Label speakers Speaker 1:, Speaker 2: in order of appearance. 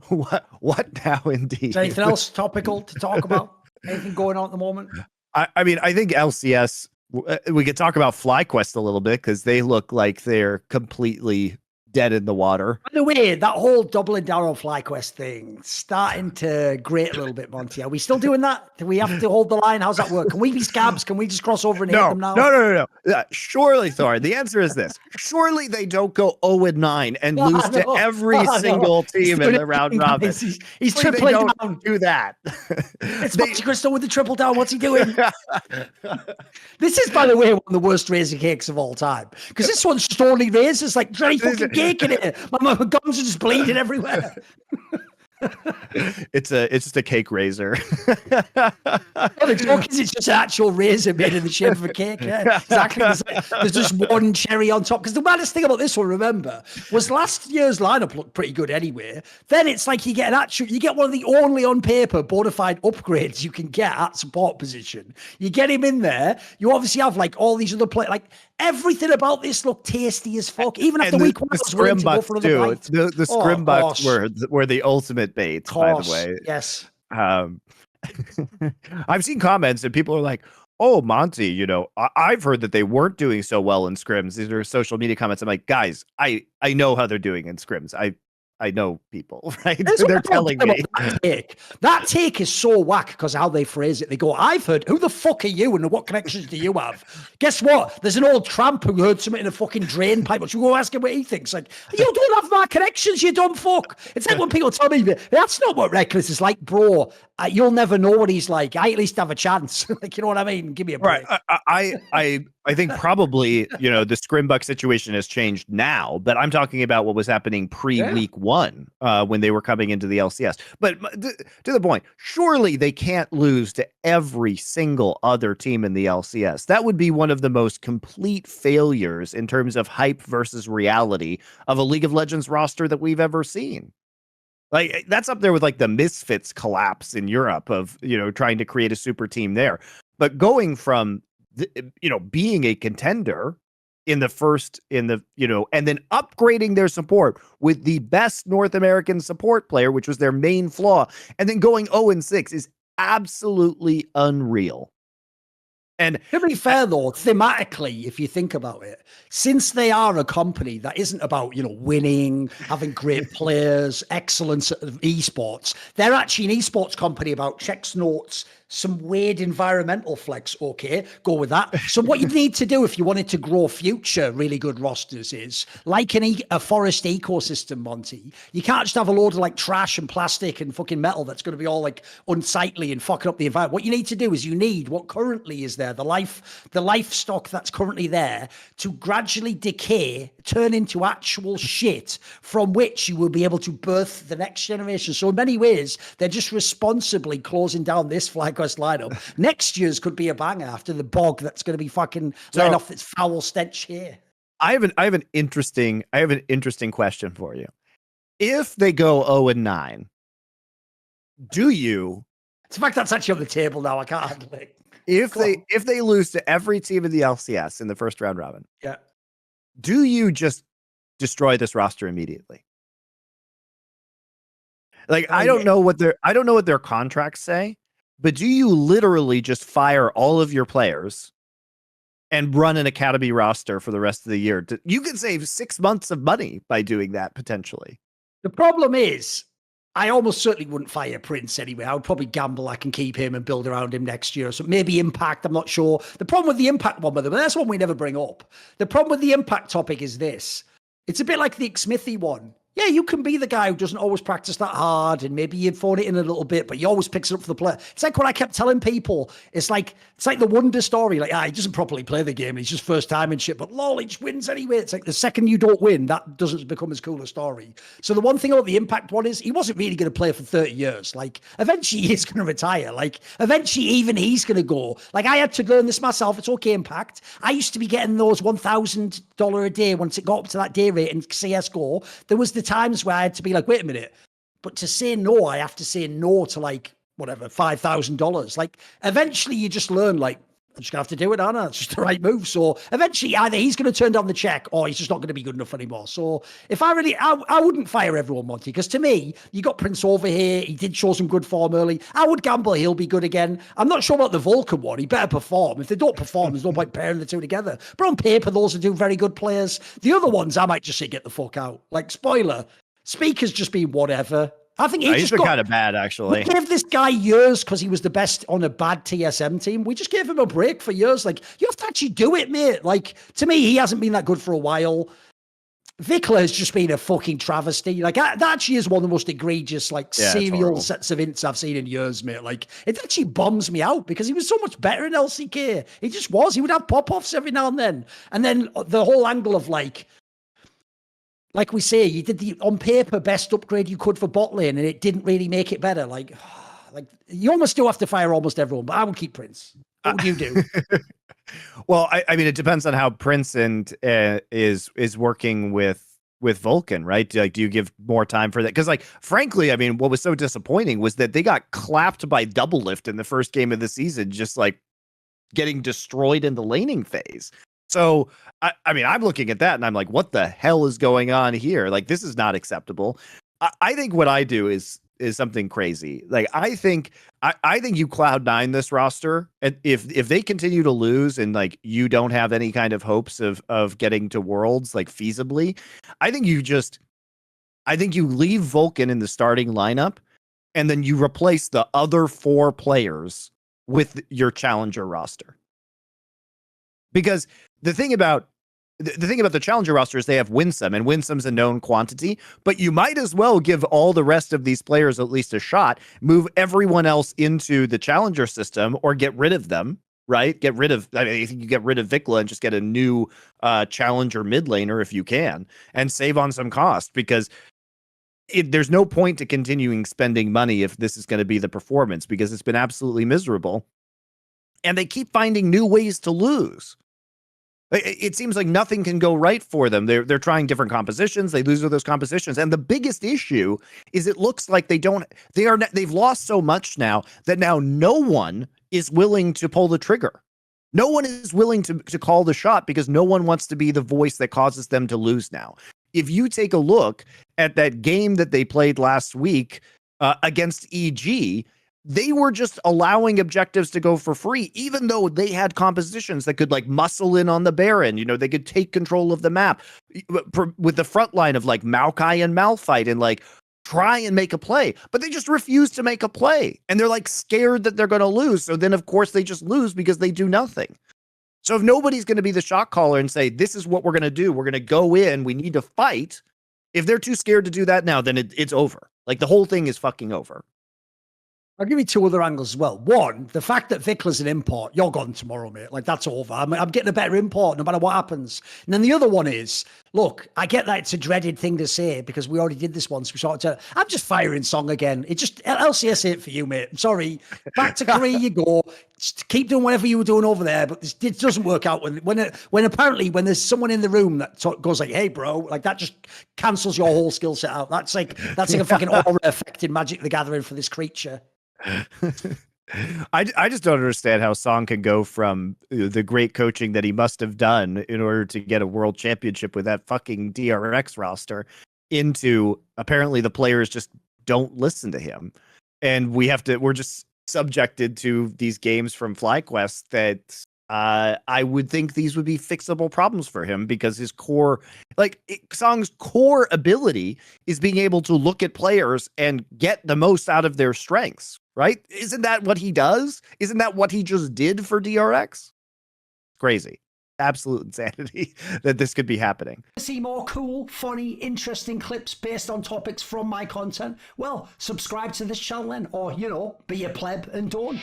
Speaker 1: What now, indeed?
Speaker 2: Is there anything else topical to talk about? Anything going on at the moment?
Speaker 1: I mean, I think LCS, we could talk about FlyQuest a little bit because they look like they're completely dead in the water.
Speaker 2: By the way, that whole doubling down on FlyQuest thing starting to grate a little bit, Monte. Are we still doing that? Do we have to hold the line? How's that work? Can we be scabs? Can we just cross over and hit them now?
Speaker 1: No. Surely, Thorin, the answer is this. Surely they don't go 0-9 and lose to every single team in the round robin.
Speaker 2: He's tripling down.
Speaker 1: Do that.
Speaker 2: It's Monte Cristo with the triple down. What's he doing? This is, by the way, one of the worst razor cakes of all time. Because this one's stony razors, like very fucking cake in it. My gums are just bleeding everywhere.
Speaker 1: It's just a cake razor.
Speaker 2: The joke is it's just an actual razor made in the shape of a cake. Yeah, exactly. There's just one cherry on top. Because the maddest thing about this one, remember, was last year's lineup looked pretty good anyway. Then it's like you get one of the only on paper bona fide upgrades you can get at support position. You get him in there. You obviously have like all these other players. Like everything about this looked tasty as fuck. Even after week one,
Speaker 1: the Scrimbucks too. The Scrimbucks were the ultimate baits, by the way.
Speaker 2: Yes.
Speaker 1: I've seen comments and people are like, "Oh, Monte, you know, I've heard that they weren't doing so well in scrims." These are social media comments. I'm like, guys, I know how they're doing in scrims. I know people, right? They're telling me.
Speaker 2: That take is so whack because how they phrase it. They go, I've heard, who the fuck are you and what connections do you have? Guess what? There's an old tramp who heard something in a fucking drain pipe. But you go ask him what he thinks. Like, you don't have my connections, you dumb fuck. It's like when people tell me, that's not what Reckless is like, bro. You'll never know what he's like. I at least have a chance. Like, you know what I mean? Give me a break.
Speaker 1: Right. I think probably, you know, the Scrimbuck situation has changed now, but I'm talking about what was happening pre-week one when they were coming into the LCS. But to the point, surely they can't lose to every single other team in the LCS. That would be one of the most complete failures in terms of hype versus reality of a League of Legends roster that we've ever seen. Like, that's up there with like the Misfits collapse in Europe of, you know, trying to create a super team there. But going from, being a contender and then upgrading their support with the best North American support player, which was their main flaw, and then going 0-6 is absolutely unreal. And
Speaker 2: to be fair, though, thematically, if you think about it, since they are a company that isn't about, winning, having great players, excellence at esports, they're actually an esports company about checks notes, some weird environmental flex. Okay, go with that. So what you need to do if you wanted to grow future really good rosters is like a forest ecosystem, Monty. You can't just have a load of like trash and plastic and fucking metal that's going to be all like unsightly and fucking up the environment. What you need to do is you need what currently is there, the livestock that's currently there, to gradually decay, turn into actual shit from which you will be able to birth the next generation. So in many ways, they're just responsibly closing down this FlyQuest lineup. Next year's could be a banger after the bog that's going to be fucking letting off its foul stench here.
Speaker 1: I have an interesting question for you. If they go 0-9, do you?
Speaker 2: It's the fact that's actually on the table now. I can't handle it.
Speaker 1: If they lose to every team in the LCS in the first round robin,
Speaker 2: yeah,
Speaker 1: do you just destroy this roster immediately? Like, I don't know what their contracts say, but do you literally just fire all of your players and run an academy roster for the rest of the year? You could save 6 months of money by doing that potentially.
Speaker 2: The problem is, I almost certainly wouldn't fire Prince anyway. I would probably gamble I can keep him and build around him next year. So maybe Impact, I'm not sure. The problem with the Impact one, by the way, that's one we never bring up. The problem with the Impact topic is this. It's a bit like the Smithy one. Yeah, you can be the guy who doesn't always practice that hard and maybe you'd phone it in a little bit, but he always picks it up for the player. It's like what I kept telling people. It's like the Wonder story. Like, he doesn't properly play the game. He's just first time and shit, but lol, he just wins anyway. It's like the second you don't win, that doesn't become as cool a story. So the one thing about the Impact one is he wasn't really going to play for 30 years. Like, eventually he's going to retire. Like, eventually even he's going to go. Like, I had to learn this myself. It's okay, Impact. I used to be getting those $1,000 a day once it got up to that day rate in CSGO. There was the times where I had to be like, wait a minute, but to say no, I have to say no to like, whatever, $5,000. Like, eventually you just learn, like, I'm just going to have to do it, aren't I? It's just the right move. So eventually, either he's going to turn down the check or he's just not going to be good enough anymore. So if I wouldn't fire everyone, Monty, because to me, you got Prince over here. He did show some good form early. I would gamble he'll be good again. I'm not sure about the Vulcan one. He better perform. If they don't perform, there's no point pairing the two together. But on paper, those are two very good players. The other ones, I might just say get the fuck out. Like, spoiler, Speaker's just been whatever. I think
Speaker 1: he's been kind of bad, actually.
Speaker 2: We gave this guy years because he was the best on a bad TSM team. We just gave him a break for years. Like, you have to actually do it, mate. Like, to me, he hasn't been that good for a while. Vikla has just been a fucking travesty. Like, that actually is one of the most egregious, like, serial sets of ints I've seen in years, mate. Like, it actually bombs me out because he was so much better in LCK. He just was. He would have pop-offs every now and then. And then the whole angle of, like we say, you did the on paper best upgrade you could for bot lane, and it didn't really make it better. Like you almost do have to fire almost everyone, but I would keep Prince. What would you do?
Speaker 1: Well, I mean, it depends on how Prince is working with Vulcan, right? Like, do you give more time for that? Because, like, frankly, I mean, what was so disappointing was that they got clapped by Double Lift in the first game of the season, just like getting destroyed in the laning phase. So, I mean, I'm looking at that and I'm like, what the hell is going on here? Like, this is not acceptable. I think what I do is something crazy. Like, I think you Cloud9 this roster, and if they continue to lose and like you don't have any kind of hopes of getting to Worlds like feasibly, I think you leave Vulcan in the starting lineup, and then you replace the other 4 players with your challenger roster. Because the thing about the challenger roster is they have Winsome, and Winsome's a known quantity, but you might as well give all the rest of these players at least a shot, move everyone else into the challenger system, or get rid of them, right? I think you get rid of Vikla and just get a new challenger mid laner if you can, and save on some cost, because there's no point to continuing spending money if this is going to be the performance, because it's been absolutely miserable. And they keep finding new ways to lose. It seems like nothing can go right for them. They're trying different compositions. They lose with those compositions. And the biggest issue is it looks like they've lost so much now that now no one is willing to pull the trigger. No one is willing to call the shot, because no one wants to be the voice that causes them to lose now. If you take a look at that game that they played last week against EG, they were just allowing objectives to go for free, even though they had compositions that could like muscle in on the Baron. You know, they could take control of the map with the front line of like Maokai and Malphite and like try and make a play, but they just refuse to make a play. And they're like scared that they're going to lose. So then of course they just lose because they do nothing. So if nobody's going to be the shot caller and say, this is what we're going to do, we're going to go in, we need to fight. If they're too scared to do that now, then it's over. Like, the whole thing is fucking over.
Speaker 2: I'll give you 2 other angles as well. One, the fact that Vikla's an import, you're gone tomorrow, mate. Like, that's over. I'm getting a better import no matter what happens. And then the other one is, look, I get that it's a dreaded thing to say because we already did this once. I'm just firing Song again. It just, LCS ain't for you, mate. I'm sorry. Back to Korea you go. Just keep doing whatever you were doing over there. But it doesn't work out when apparently when there's someone in the room that goes like, hey, bro, like that just cancels your whole skill set out. That's like a fucking aura effect in Magic the Gathering for this creature.
Speaker 1: I just don't understand how Song can go from the great coaching that he must have done in order to get a world championship with that fucking DRX roster into apparently the players just don't listen to him, and we're just subjected to these games from FlyQuest that I would think these would be fixable problems for him, because his core, Song's core ability is being able to look at players and get the most out of their strengths, right? Isn't that what he does? Isn't that what he just did for DRX? Crazy. Absolute insanity that this could be happening.
Speaker 2: See more cool, funny, interesting clips based on topics from my content? Well, subscribe to this channel then, or, be a pleb and don't.